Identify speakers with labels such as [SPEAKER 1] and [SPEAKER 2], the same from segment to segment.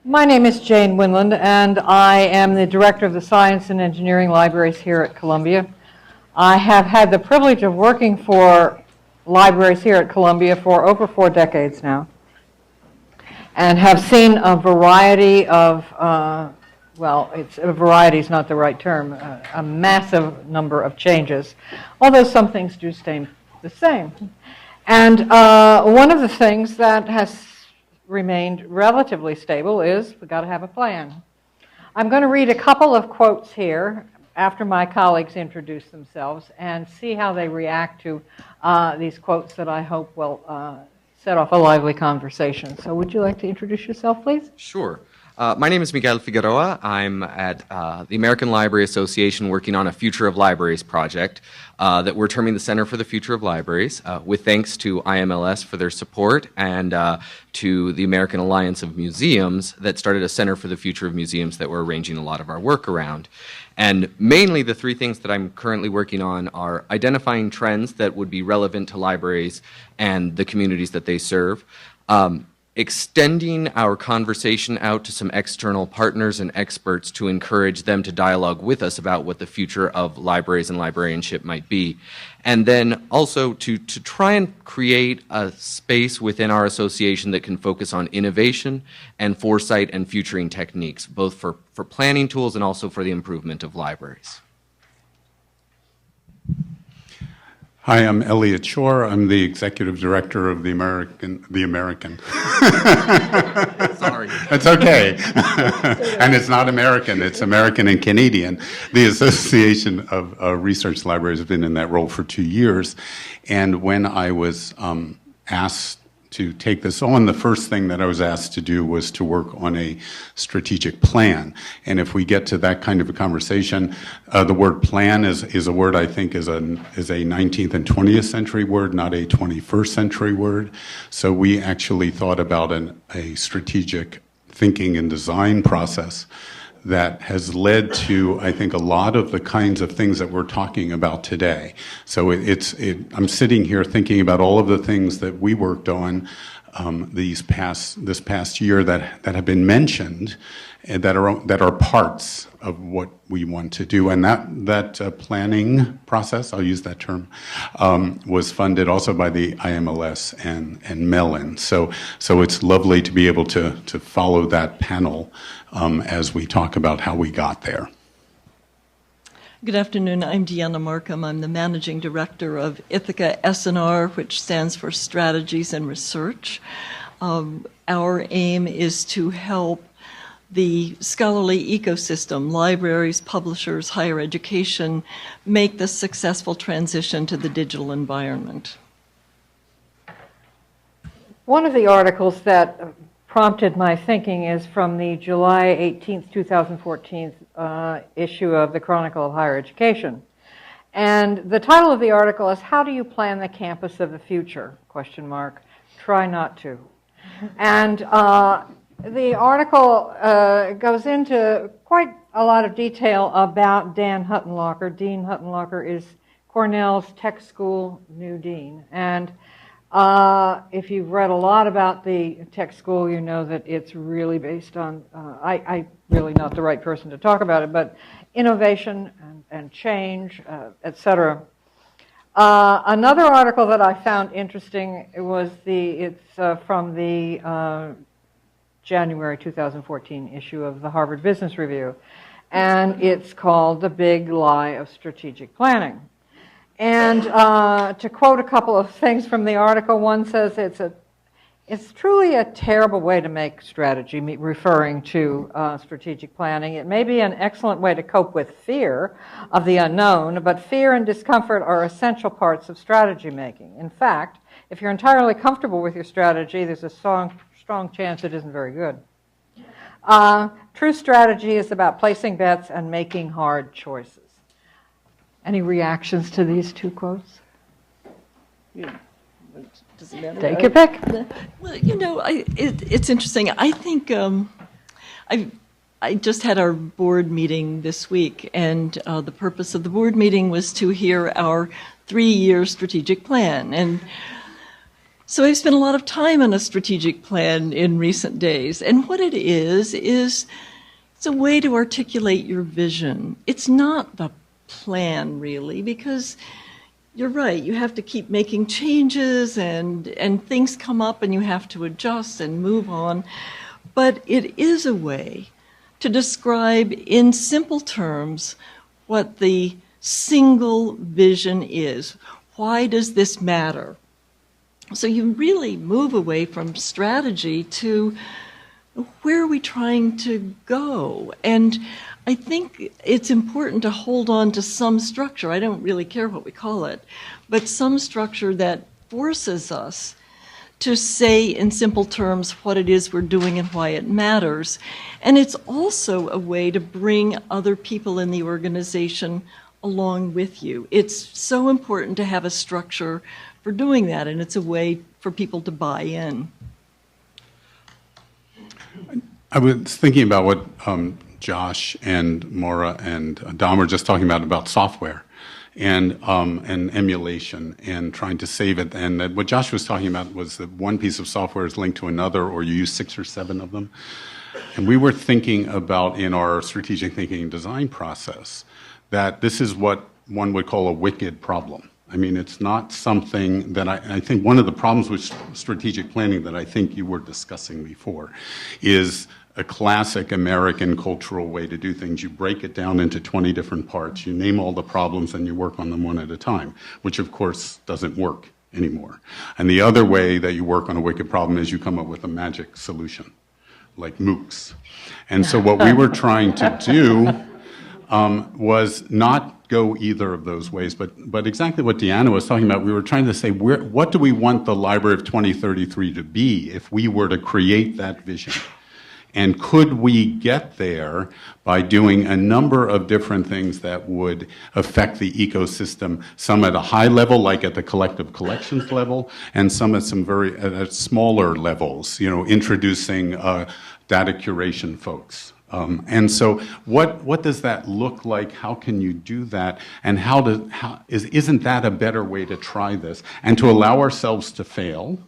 [SPEAKER 1] My name is Jane Winland, and I am the Director of the Science and Engineering Libraries here at Columbia. I have had the privilege of working for libraries here at Columbia for over 4 decades now, and have seen a variety of, variety is not the right term, a massive number of changes, although some things do stay the same. And one of the things that has remained relatively stable is we've got to have a plan. I'm going to read a couple of quotes here after my colleagues introduce themselves and see how they react to these quotes that I hope will set off a lively conversation. So would you like to introduce yourself, please?
[SPEAKER 2] Sure. My name is Miguel Figueroa. I'm at the American Library Association working on a Future of Libraries project that we're terming the Center for the Future of Libraries, with thanks to IMLS for their support and to the American Alliance of Museums that started a Center for the Future of Museums that we're arranging a lot of our work around. And mainly the 3 things that I'm currently working on are identifying trends that would be relevant to libraries and the communities that they serve, extending our conversation out to some external partners and experts to encourage them to dialogue with us about what the future of libraries and librarianship might be. And then also to try and create a space within our association that can focus on innovation and foresight and futuring techniques, both for planning tools and also for the improvement of libraries.
[SPEAKER 3] Hi, I'm Elliott Shore. I'm the executive director of the American.
[SPEAKER 2] Sorry.
[SPEAKER 3] It's okay. And it's not American, it's American and Canadian. The Association of Research Libraries has been in that role for 2 years. And when I was asked to take this on, the first thing that I was asked to do was to work on a strategic plan. And if we get to that kind of a conversation, the word plan is a word I think is a 19th and 20th century word, not a 21st century word. So we actually thought about a strategic thinking and design process that has led to, I think, a lot of the kinds of things that we're talking about today. So I'm sitting here thinking about all of the things that we worked on this past year that have been mentioned and that are parts of what we want to do. And that planning process, I'll use that term, was funded also by the IMLS and Mellon. So it's lovely to be able to follow that panel as we talk about how we got there.
[SPEAKER 4] Good afternoon. I'm Deanna Markham. I'm the managing director of Ithaka S&R, which stands for Strategies and Research. Our aim is to help the scholarly ecosystem, libraries, publishers, higher education, make the successful transition to the digital environment.
[SPEAKER 1] One of the articles that prompted my thinking is from the July 18th, 2014 issue of the Chronicle of Higher Education. And the title of the article is, "How do you plan the campus of the future? ? Try not to." And the article goes into quite a lot of detail about Dan Huttenlocher. Dean Huttenlocher is Cornell's Tech School new dean. And if you've read a lot about the tech school, you know that it's really based on, I'm really not the right person to talk about it, but innovation and change, et cetera. Another article that I found interesting was it's from the January 2014 issue of the Harvard Business Review, and it's called "The Big Lie of Strategic Planning." And to quote a couple of things from the article, one says it's truly a terrible way to make strategy, referring to strategic planning. It may be an excellent way to cope with fear of the unknown, but fear and discomfort are essential parts of strategy making. In fact, if you're entirely comfortable with your strategy, there's a strong chance it isn't very good. True strategy is about placing bets and making hard choices. Any reactions to these 2 quotes?
[SPEAKER 4] Does it matter?
[SPEAKER 1] Take your pick.
[SPEAKER 4] Well, you know, it's interesting. I think I just had our board meeting this week, and the purpose of the board meeting was to hear our 3-year strategic plan. And So I've spent a lot of time on a strategic plan in recent days, and what it is it's a way to articulate your vision. It's not the plan, really, because you're right, you have to keep making changes, and things come up and you have to adjust and move on. But it is a way to describe in simple terms what the single vision is. Why does this matter? So you really move away from strategy to where are we trying to go? And I think it's important to hold on to some structure. I don't really care what we call it, but some structure that forces us to say in simple terms what it is we're doing and why it matters. And it's also a way to bring other people in the organization along with you. It's so important to have a structure for doing that, and it's a way for people to buy in.
[SPEAKER 3] I was thinking about what Josh and Maura and Dom were just talking about software and emulation and trying to save it. And that what Josh was talking about was that one piece of software is linked to another, or you use 6 or 7 of them. And we were thinking about in our strategic thinking and design process that this is what one would call a wicked problem. I mean, it's not something that I think one of the problems with strategic planning that I think you were discussing before is a classic American cultural way to do things. You break it down into 20 different parts, you name all the problems, and you work on them one at a time, which of course doesn't work anymore. And the other way that you work on a wicked problem is you come up with a magic solution, like MOOCs. And so what we were trying to do was not go either of those ways, but exactly what Deanna was talking about. We were trying to say, what do we want the Library of 2033 to be if we were to create that vision? And could we get there by doing a number of different things that would affect the ecosystem, some at a high level, like at the collective collections level, and some at some very at smaller levels, introducing data curation folks. And so what does that look like? How can you do that? And isn't that a better way to try this? And to allow ourselves to fail,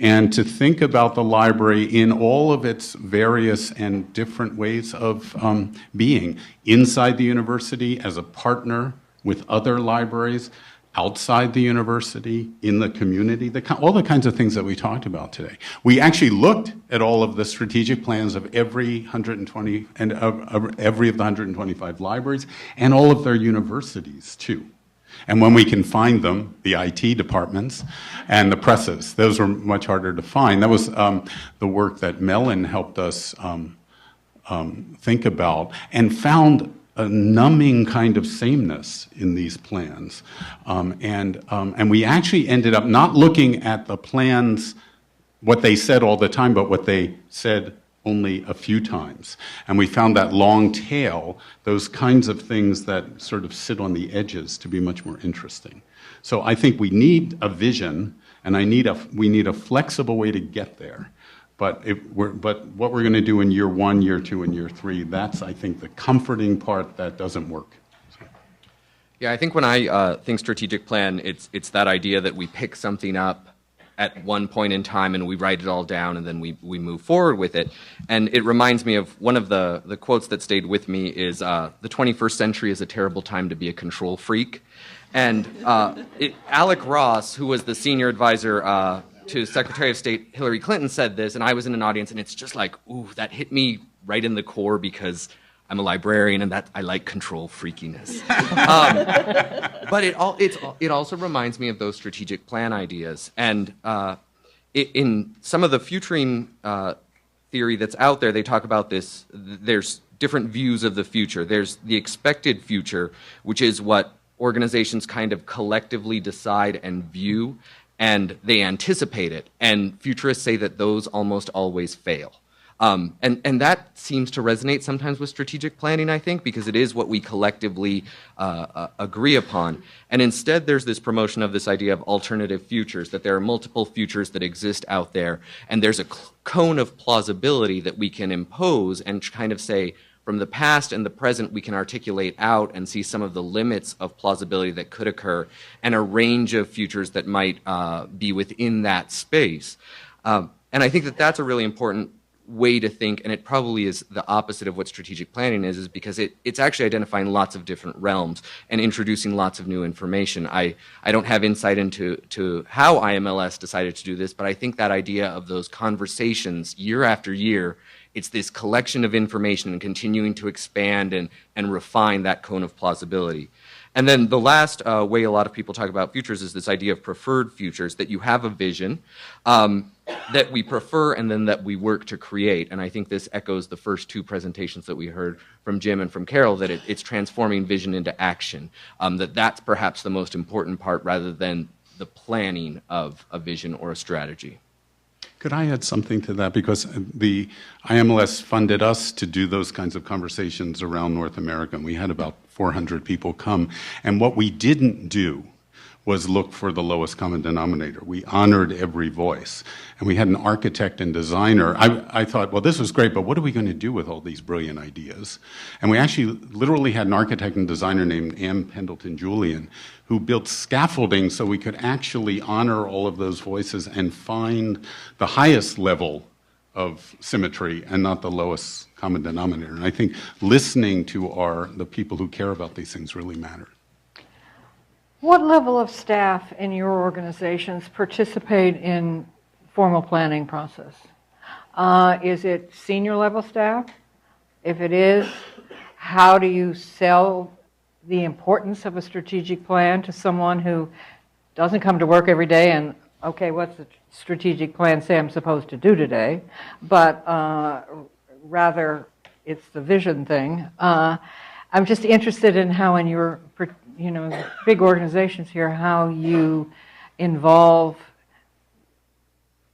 [SPEAKER 3] and to think about the library in all of its various and different ways of being, inside the university as a partner with other libraries, outside the university, in the community, all the kinds of things that we talked about today. We actually looked at all of the strategic plans of every 120 and every of the 125 libraries and all of their universities too. And when we can find them, the IT departments and the presses, those were much harder to find. That was the work that Mellon helped us think about, and found a numbing kind of sameness in these plans. And we actually ended up not looking at the plans, what they said all the time, but what they said only a few times. And we found that long tail, those kinds of things that sort of sit on the edges, to be much more interesting. So I think we need a vision, and we need a flexible way to get there. But what we're going to do in year 1, year 2, and year 3, that's, I think, the comforting part that doesn't work. So.
[SPEAKER 2] Yeah, I think when I think strategic plan, it's that idea that we pick something up at one point in time and we write it all down, and then we move forward with it. And it reminds me of one of the quotes that stayed with me is, the 21st century is a terrible time to be a control freak. And Alec Ross, who was the senior advisor to Secretary of State Hillary Clinton, said this, and I was in an audience, and it's just like, ooh, that hit me right in the core because I'm a librarian, and that I like control freakiness. But it also reminds me of those strategic plan ideas. And in some of the futuring theory that's out there, they talk about this. There's different views of the future. There's the expected future, which is what organizations kind of collectively decide and view, and they anticipate it. And futurists say that those almost always fail. And that seems to resonate sometimes with strategic planning, I think, because it is what we collectively agree upon. And instead, there's this promotion of this idea of alternative futures, that there are multiple futures that exist out there, and there's a cone of plausibility that we can impose and kind of say, from the past and the present, we can articulate out and see some of the limits of plausibility that could occur and a range of futures that might be within that space. And I think that that's a really important way to think, and it probably is the opposite of what strategic planning is because it's actually identifying lots of different realms and introducing lots of new information. I don't have insight into how IMLS decided to do this, but I think that idea of those conversations year after year, it's this collection of information and continuing to expand and refine that cone of plausibility. And then the last way a lot of people talk about futures is this idea of preferred futures, that you have a vision that we prefer and then that we work to create. And I think this echoes the first two presentations that we heard from Jim and from Carol, that it's transforming vision into action, that's perhaps the most important part rather than the planning of a vision or a strategy.
[SPEAKER 3] Could I add something to that? Because the IMLS funded us to do those kinds of conversations around North America, and we had about 400 people come. And what we didn't do was look for the lowest common denominator. We honored every voice. And we had an architect and designer. I thought, well, this was great, but what are we going to do with all these brilliant ideas? And we actually literally had an architect and designer named Ann Pendleton Julian who built scaffolding so we could actually honor all of those voices and find the highest level of symmetry and not the lowest common denominator. And I think listening to the people who care about these things really mattered.
[SPEAKER 1] What level of staff in your organizations participate in formal planning process? Is it senior level staff? If it is, how do you sell the importance of a strategic plan to someone who doesn't come to work every day and, okay, what's the strategic plan say I'm supposed to do today? But rather, it's the vision thing. I'm just interested in how in your, big organizations here, how you involve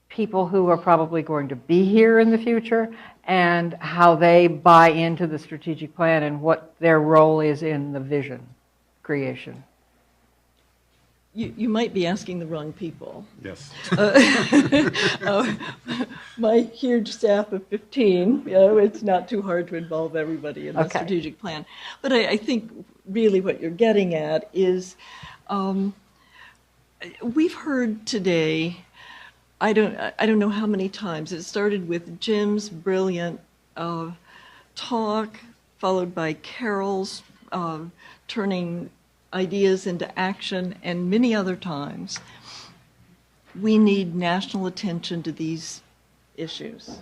[SPEAKER 1] people who are probably going to be here in the future and how they buy into the strategic plan and what their role is in the vision creation.
[SPEAKER 4] You might be asking the wrong people.
[SPEAKER 3] Yes.
[SPEAKER 4] My huge staff of 15, it's not too hard to involve everybody in the strategic plan. But I think really what you're getting at is we've heard today, I don't know how many times, it started with Jim's brilliant talk, followed by Carol's turning ideas into action, and many other times. We need national attention to these issues.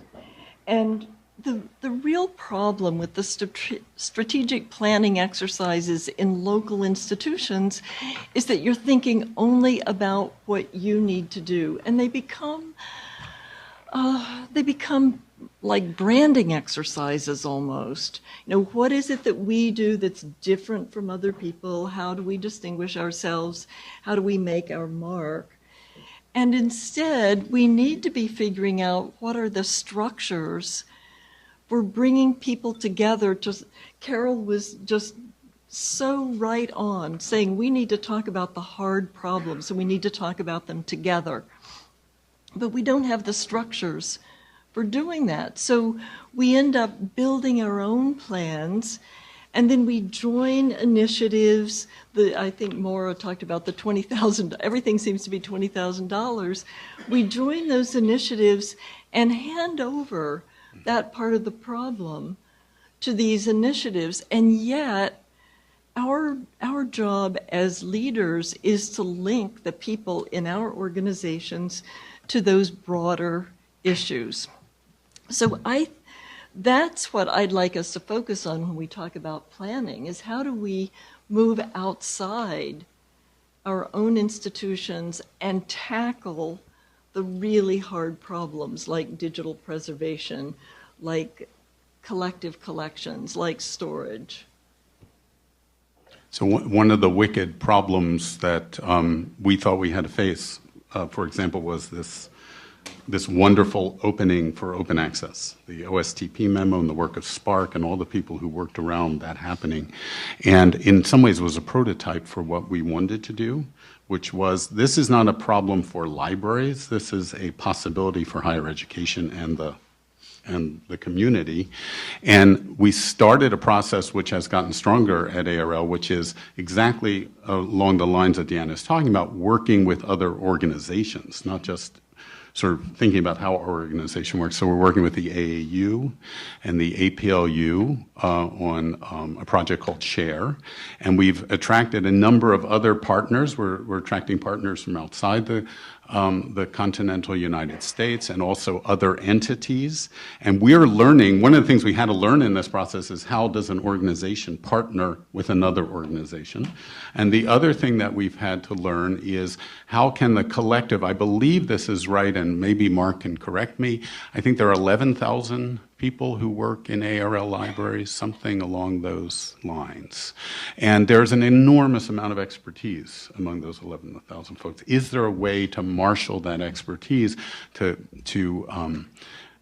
[SPEAKER 4] And the real problem with the strategic planning exercises in local institutions is that you're thinking only about what you need to do, and they become like branding exercises almost. What is it that we do that's different from other people? How do we distinguish ourselves? How do we make our mark? And instead, we need to be figuring out what are the structures for bringing people together. Carol was just so right on, saying we need to talk about the hard problems and we need to talk about them together. But we don't have the structures for doing that. So we end up building our own plans, and then we join initiatives. I think Maura talked about the $20,000, everything seems to be $20,000. We join those initiatives and hand over that part of the problem to these initiatives, and yet our job as leaders is to link the people in our organizations to those broader issues. So that's what I'd like us to focus on when we talk about planning, is how do we move outside our own institutions and tackle the really hard problems like digital preservation, like collective collections, like storage.
[SPEAKER 3] So one of the wicked problems that we thought we had to face, for example, was this wonderful opening for open access, the OSTP memo and the work of Spark and all the people who worked around that happening. And in some ways was a prototype for what we wanted to do, which was, this is not a problem for libraries, this is a possibility for higher education and the the community. And we started a process which has gotten stronger at ARL, which is exactly along the lines that Deanna is talking about, working with other organizations, not just sort of thinking about how our organization works. So we're working with the AAU and the APLU on a project called SHARE. And we've attracted a number of other partners. We're attracting partners from outside the continental United States and also other entities. And we're learning, one of the things we had to learn in this process is how does an organization partner with another organization? And the other thing that we've had to learn is how can the collective, I believe this is right, and maybe Mark can correct me, I think there are 11,000 people who work in ARL libraries, something along those lines. And there's an enormous amount of expertise among those 11,000 folks. Is there a way to marshal that expertise to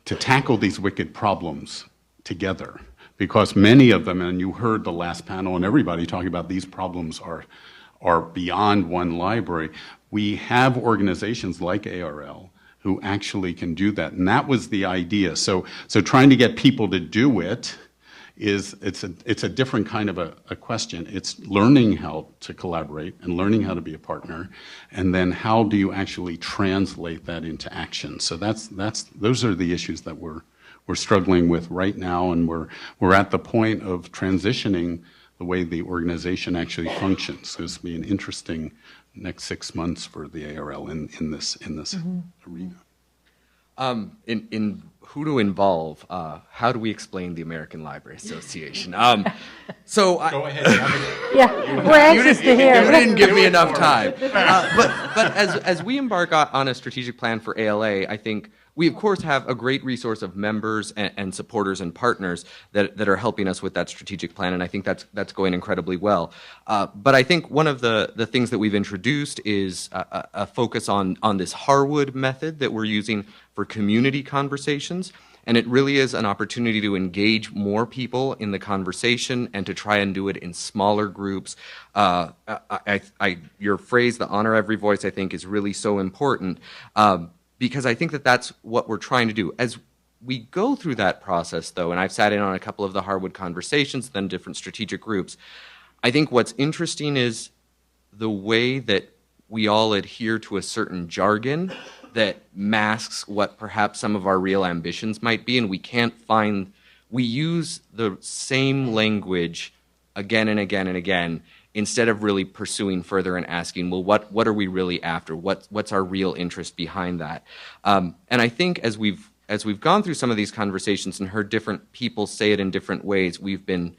[SPEAKER 3] tackle these wicked problems together? Because many of them, and you heard the last panel and everybody talking about these problems are beyond one library. We have organizations like ARL who actually can do that. And that was the idea. So trying to get people to do it it's a different kind of a question. It's learning how to collaborate and learning how to be a partner, and then how do you actually translate that into action? So those are the issues that we're struggling with right now, and we're at the point of transitioning the way the organization actually functions. So it's going to be an interesting next 6 months for the ARL in this arena.
[SPEAKER 2] In who to involve, how do we explain the American Library Association?
[SPEAKER 3] Go ahead.
[SPEAKER 1] Yeah, we're anxious to hear.
[SPEAKER 2] You didn't give me enough time. But as we embark on a strategic plan for ALA, I think we, of course, have a great resource of members and supporters and partners that are helping us with that strategic plan, and I think that's going incredibly well. But I think one of the things that we've introduced is a focus on this Harwood method that we're using for community conversations, and it really is an opportunity to engage more people in the conversation and to try and do it in smaller groups. Your phrase, the honor every voice, I think is really so important. Because I think that's what we're trying to do. As we go through that process, though, and I've sat in on a couple of the Harwood conversations, then different strategic groups, I think what's interesting is the way that we all adhere to a certain jargon that masks what perhaps some of our real ambitions might be, and we use the same language again and again and again, instead of really pursuing further and asking, well, what are we really after? What's our real interest behind that? And I think as we've gone through some of these conversations and heard different people say it in different ways, we've been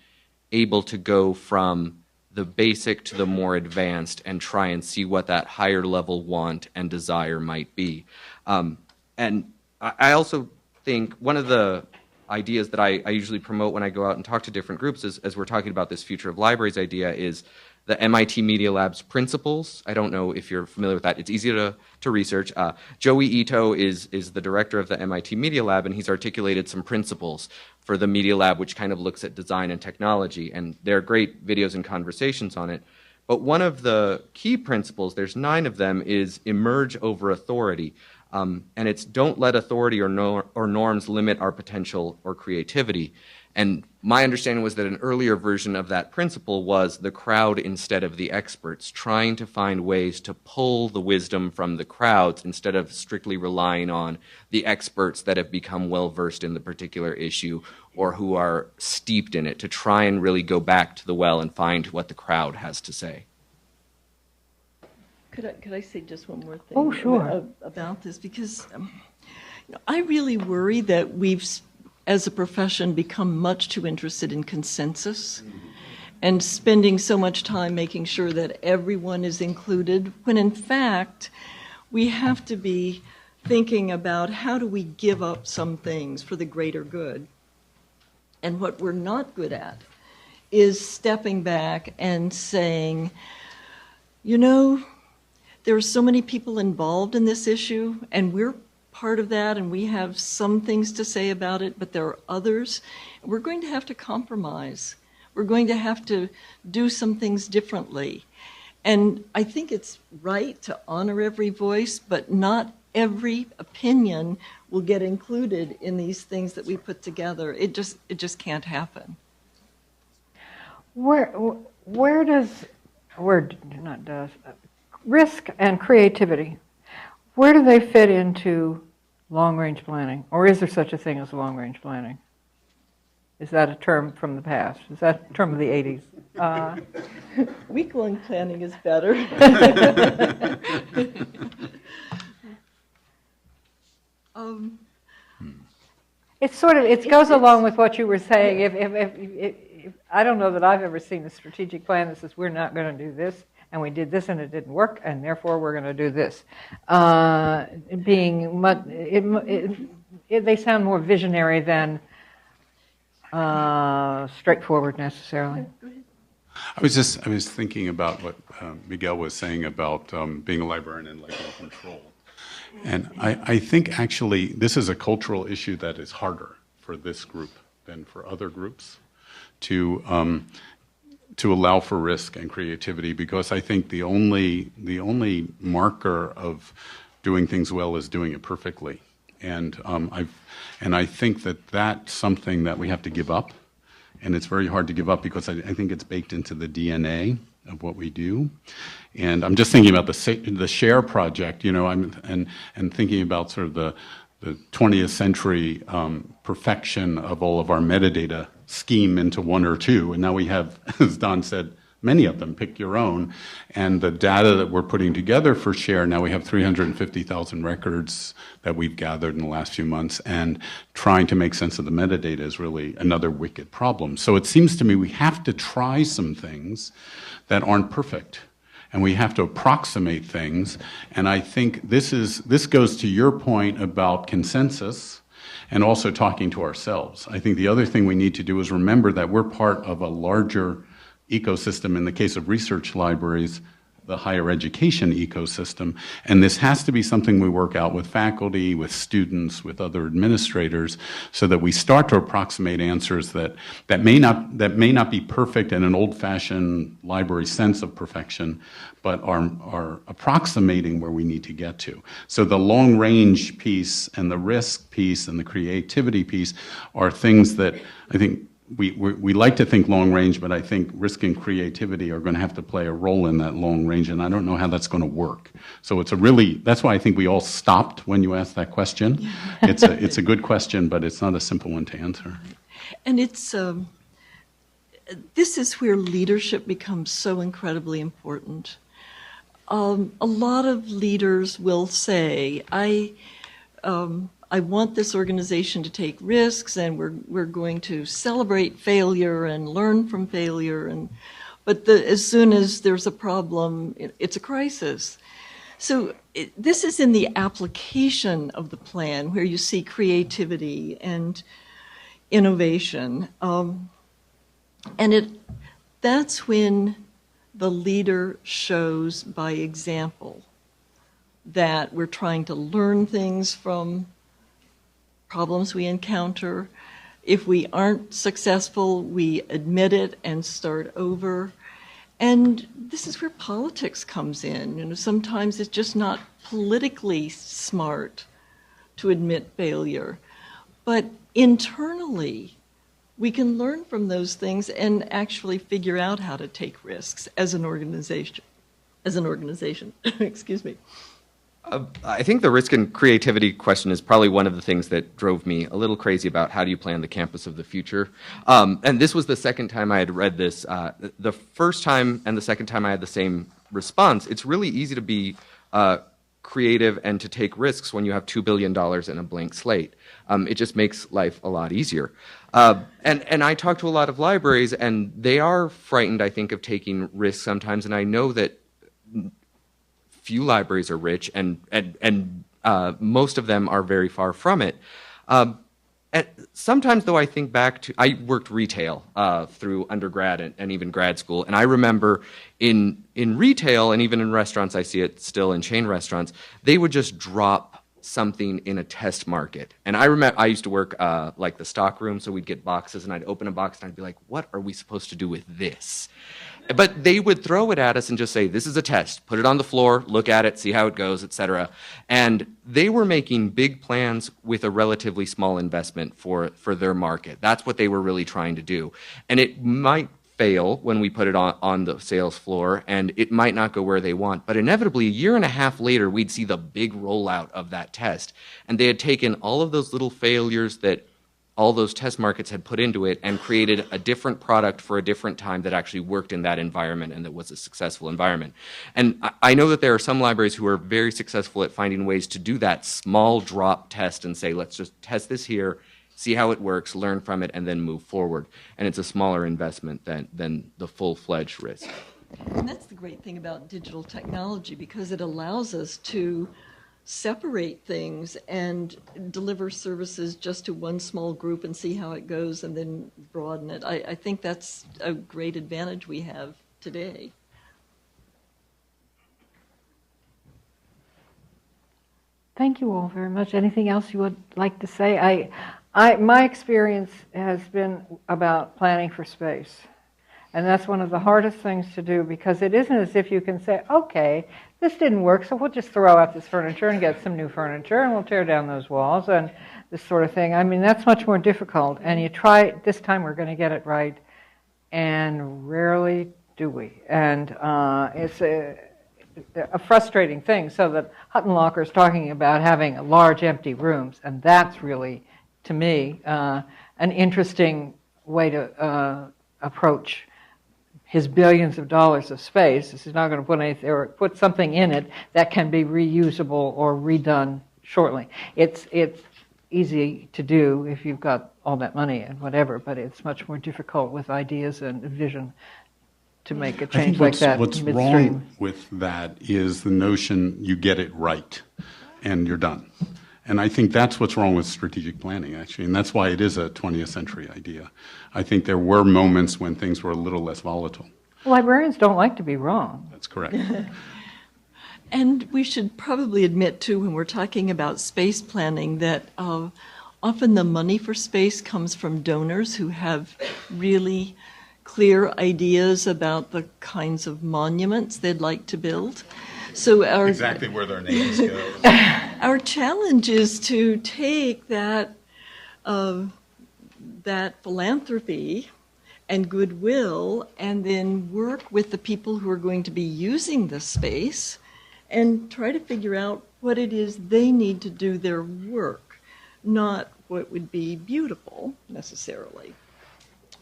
[SPEAKER 2] able to go from the basic to the more advanced and try and see what that higher level want and desire might be. And I also think one of the ideas that I usually promote when I go out and talk to different groups as we're talking about this Future of Libraries idea is the MIT Media Lab's principles. I don't know if you're familiar with that. It's easy to research. Joey Ito is the director of the MIT Media Lab, and he's articulated some principles for the Media Lab, which kind of looks at design and technology, and there are great videos and conversations on it. But one of the key principles, there's 9 of them, is emerge over authority. And it's don't let authority or norms limit our potential or creativity. And my understanding was that an earlier version of that principle was the crowd instead of the experts, trying to find ways to pull the wisdom from the crowds instead of strictly relying on the experts that have become well-versed in the particular issue or who are steeped in it, to try and really go back to the well and find what the crowd has to say.
[SPEAKER 4] Could I say just one more thing?
[SPEAKER 1] Oh, sure.
[SPEAKER 4] About this? Because I really worry that we've, as a profession, become much too interested in consensus and spending so much time making sure that everyone is included, when in fact we have to be thinking about how do we give up some things for the greater good. And what we're not good at is stepping back and saying, there are so many people involved in this issue, and we're part of that, and we have some things to say about it, but there are others. We're going to have to compromise. We're going to have to do some things differently. And I think it's right to honor every voice, but not every opinion will get included in these things that we put together. It just can't happen.
[SPEAKER 1] Risk and creativity, where do they fit into long-range planning? Or is there such a thing as long-range planning? Is that a term from the past? Is that a term of the 80s?
[SPEAKER 4] Week-long planning is better.
[SPEAKER 1] It goes along with what you were saying. If I don't know that I've ever seen a strategic plan that says we're not going to do this, and we did this and it didn't work, and therefore we're going to do this. They sound more visionary than straightforward necessarily.
[SPEAKER 3] I was thinking about what Miguel was saying about being a librarian and library control. And I think actually this is a cultural issue that is harder for this group than for other groups to allow for risk and creativity, because I think the only marker of doing things well is doing it perfectly. And I think that that's something that we have to give up. And it's very hard to give up because I think it's baked into the DNA of what we do. And I'm just thinking about the SHARE project, and thinking about sort of the 20th century perfection of all of our metadata scheme into one or two. And now we have, as Don said, many of them, pick your own. And the data that we're putting together for SHARE, now we have 350,000 records that we've gathered in the last few months, and trying to make sense of the metadata is really another wicked problem. So it seems to me we have to try some things that aren't perfect, and we have to approximate things. And I think this goes to your point about consensus and also talking to ourselves. I think the other thing we need to do is remember that we're part of a larger ecosystem, in the case of research libraries, the higher education ecosystem, and this has to be something we work out with faculty, with students, with other administrators, so that we start to approximate answers that may not be perfect in an old-fashioned library sense of perfection, but are approximating where we need to get to. So the long-range piece and the risk piece and the creativity piece are things that I think we like to think long range, but I think risk and creativity are going to have to play a role in that long range, and I don't know how that's going to work. So that's why I think we all stopped when you asked that question. Yeah. It's a good question, but it's not a simple one to answer.
[SPEAKER 4] And this is where leadership becomes so incredibly important. A lot of leaders will say, I want this organization to take risks, and we're going to celebrate failure and learn from failure. But as soon as there's a problem, it's a crisis. So this is in the application of the plan where you see creativity and innovation. That's when the leader shows by example that we're trying to learn things from problems we encounter. If we aren't successful, we admit it and start over. And this is where politics comes in. Sometimes it's just not politically smart to admit failure. But internally, we can learn from those things and actually figure out how to take risks as an organization. Excuse me.
[SPEAKER 2] I think the risk and creativity question is probably one of the things that drove me a little crazy about how do you plan the campus of the future. And this was the second time I had read this. The first time and the second time I had the same response. It's really easy to be creative and to take risks when you have $2 billion and a blank slate. It just makes life a lot easier. And I talk to a lot of libraries, and they are frightened, I think, of taking risks sometimes. And I know that few libraries are rich, and most of them are very far from it. And sometimes, though, I think back to, I worked retail through undergrad and even grad school, and I remember in retail and even in restaurants, I see it still in chain restaurants, they would just drop something in a test market. And I remember I used to work like the stock room, so we'd get boxes, and I'd open a box and I'd be like, what are we supposed to do with this? But they would throw it at us and just say, this is a test. Put it on the floor, look at it, see how it goes, etc. And they were making big plans with a relatively small investment for their market. That's what they were really trying to do. And it might fail when we put it on the sales floor, and it might not go where they want. But inevitably, a year and a half later, we'd see the big rollout of that test. And they had taken all of those little failures that all those test markets had put into it and created a different product for a different time that actually worked in that environment and that was a successful environment. And I know that there are some libraries who are very successful at finding ways to do that small drop test and say, let's just test this here, see how it works, learn from it, and then move forward. And it's a smaller investment than the full-fledged risk.
[SPEAKER 4] And that's the great thing about digital technology, because it allows us to separate things and deliver services just to one small group and see how it goes and then broaden it. I think that's a great advantage we have today.
[SPEAKER 1] Thank you all very much. Anything else you would like to say? My experience has been about planning for space. And that's one of the hardest things to do, because it isn't as if you can say, okay, this didn't work, so we'll just throw out this furniture and get some new furniture, and we'll tear down those walls and this sort of thing. I mean, that's much more difficult. And you try, this time we're going to get it right, and rarely do we. And it's a frustrating thing. So that Huttenlocher is talking about having large empty rooms, and that's really, to me, an interesting way to approach his billions of dollars of space. He's not going to put anything or put something in it that can be reusable or redone shortly. It's easy to do if you've got all that money and whatever, but it's much more difficult with ideas and vision to make a change like that
[SPEAKER 3] what's
[SPEAKER 1] midstream.
[SPEAKER 3] wrong with that is the notion you get it right and you're done. And I think that's what's wrong with strategic planning, actually, and that's why it is a 20th century idea. I think there were moments when things were a little less volatile.
[SPEAKER 1] Librarians don't like to be wrong.
[SPEAKER 3] That's correct.
[SPEAKER 4] And we should probably admit, too, when we're talking about space planning, that often the money for space comes from donors who have really clear ideas about the kinds of monuments they'd like to build. So
[SPEAKER 3] Exactly where their names go.
[SPEAKER 4] Our challenge is to take that philanthropy and goodwill and then work with the people who are going to be using the space and try to figure out what it is they need to do their work, not what would be beautiful necessarily.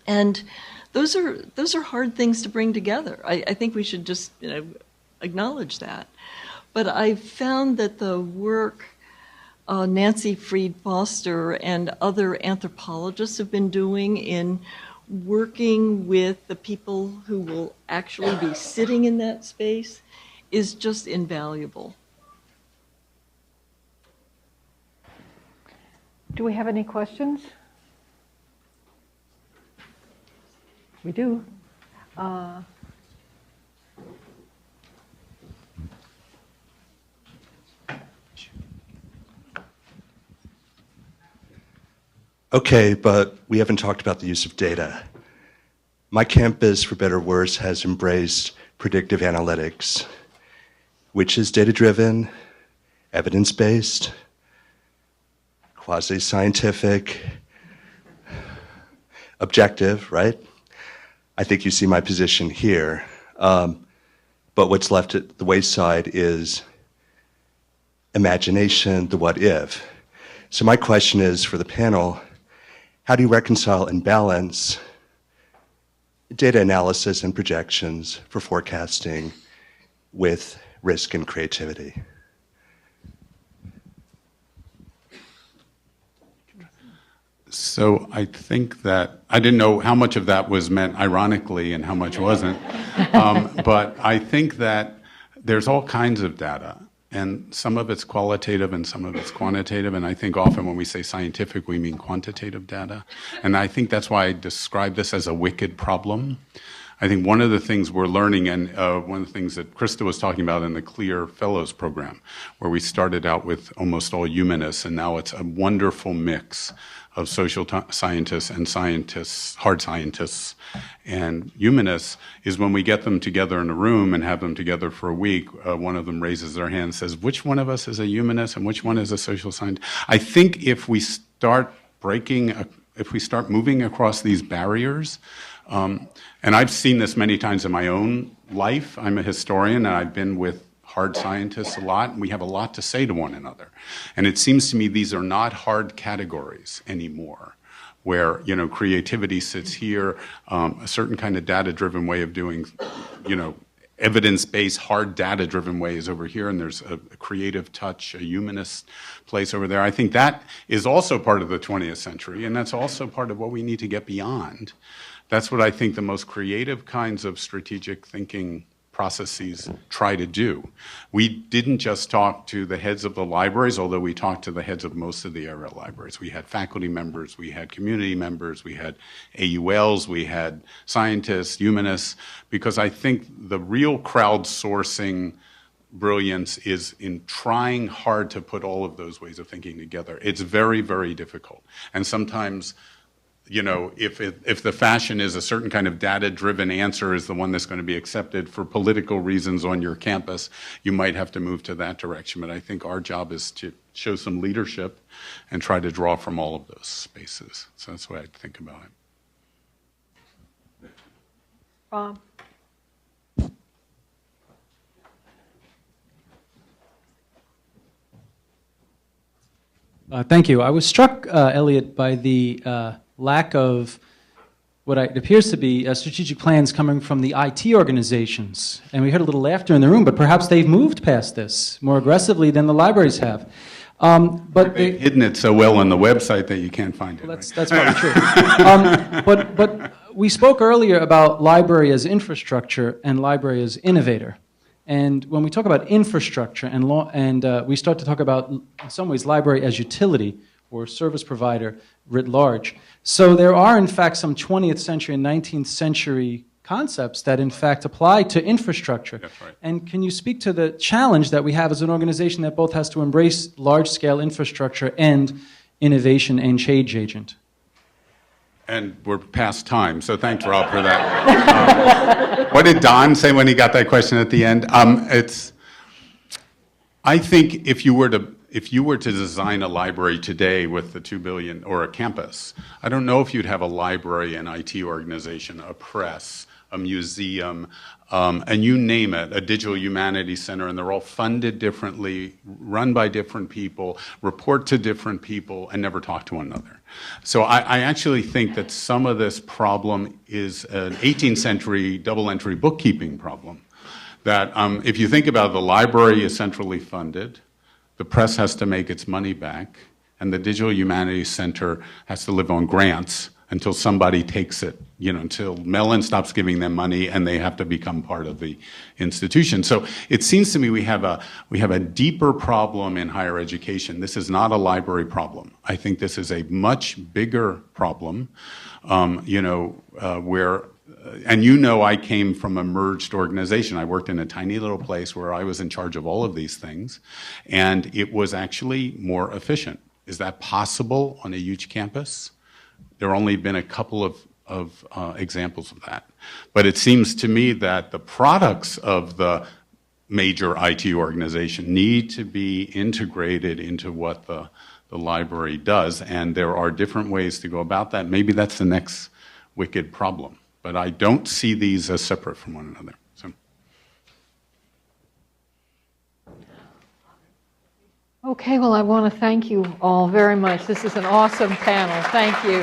[SPEAKER 4] And those are hard things to bring together. I think we should just acknowledge that. But I've found that the work Nancy Freed Foster and other anthropologists have been doing in working with the people who will actually be sitting in that space is just invaluable.
[SPEAKER 1] Do we have any questions? We do.
[SPEAKER 5] Okay, but we haven't talked about the use of data. My campus, for better or worse, has embraced predictive analytics, which is data-driven, evidence-based, quasi-scientific, objective, right? I think you see my position here. But what's left at the wayside is imagination, the what if. So my question is for the panel, how do you reconcile and balance data analysis and projections for forecasting with risk and creativity?
[SPEAKER 3] So I think that, I didn't know how much of that was meant ironically and how much wasn't, but I think that there's all kinds of data, and some of it's qualitative and some of it's quantitative, and I think often when we say scientific, we mean quantitative data, and I think that's why I describe this as a wicked problem. I think one of the things we're learning, and one of the things that Krista was talking about in the CLEAR Fellows program, where we started out with almost all humanists, and now it's a wonderful mix of social scientists and scientists, hard scientists, and humanists, is when we get them together in a room and have them together for a week, one of them raises their hand and says, which one of us is a humanist and which one is a social scientist? I think if we start moving across these barriers, and I've seen this many times in my own life. I'm a historian, and I've been with hard scientists a lot, and we have a lot to say to one another. And it seems to me these are not hard categories anymore, where, creativity sits here, a certain kind of data-driven way of doing, evidence-based, hard data-driven way is over here, and there's a creative touch, a humanist place over there. I think that is also part of the 20th century, and that's also part of what we need to get beyond. That's what I think the most creative kinds of strategic thinking processes try to do. We didn't just talk to the heads of the libraries, although we talked to the heads of most of the area libraries. We had faculty members, we had community members, we had AULs, we had scientists, humanists, because I think the real crowdsourcing brilliance is in trying hard to put all of those ways of thinking together. It's very, very difficult. And sometimes, if the fashion is a certain kind of data-driven answer is the one that's going to be accepted for political reasons on your campus, you might have to move to that direction. But I think our job is to show some leadership and try to draw from all of those spaces. So that's the way I think about it.
[SPEAKER 1] Rob?
[SPEAKER 6] Thank you. I was struck, Elliott, by the lack of what appears to be strategic plans coming from the IT organizations. And we heard a little laughter in the room, but perhaps they've moved past this more aggressively than the libraries have.
[SPEAKER 3] But they've hidden it so well on the website that you can't find it.
[SPEAKER 6] Well, that's probably true. But we spoke earlier about library as infrastructure and library as innovator. And when we talk about infrastructure and we start to talk about, in some ways, library as utility or service provider writ large. So there are, in fact, some 20th century and 19th century concepts that, in fact, apply to infrastructure.
[SPEAKER 3] That's right.
[SPEAKER 6] And can you speak to the challenge that we have as an organization that both has to embrace large-scale infrastructure and innovation and change agent?
[SPEAKER 3] And we're past time, so thanks, Rob, for that. What did Don say when he got that question at the end? I think if you were to design a library today with the $2 billion, or a campus, I don't know if you'd have a library, an IT organization, a press, a museum, and you name it, a digital humanities center, and they're all funded differently, run by different people, report to different people, and never talk to one another. So I actually think that some of this problem is an 18th century double-entry bookkeeping problem. That if you think about it, the library is centrally funded, the press has to make its money back, and the Digital Humanities Center has to live on grants until somebody takes it, until Mellon stops giving them money and they have to become part of the institution. So it seems to me we have a deeper problem in higher education. This is not a library problem. I think this is a much bigger problem, where, and I came from a merged organization. I worked in a tiny little place where I was in charge of all of these things, and it was actually more efficient. Is that possible on a huge campus? There have only been a couple of examples of that. But it seems to me that the products of the major IT organization need to be integrated into what the library does, and there are different ways to go about that. Maybe that's the next wicked problem. But I don't see these as separate from one another. So.
[SPEAKER 1] Okay, well, I want to thank you all very much. This is an awesome panel. Thank you.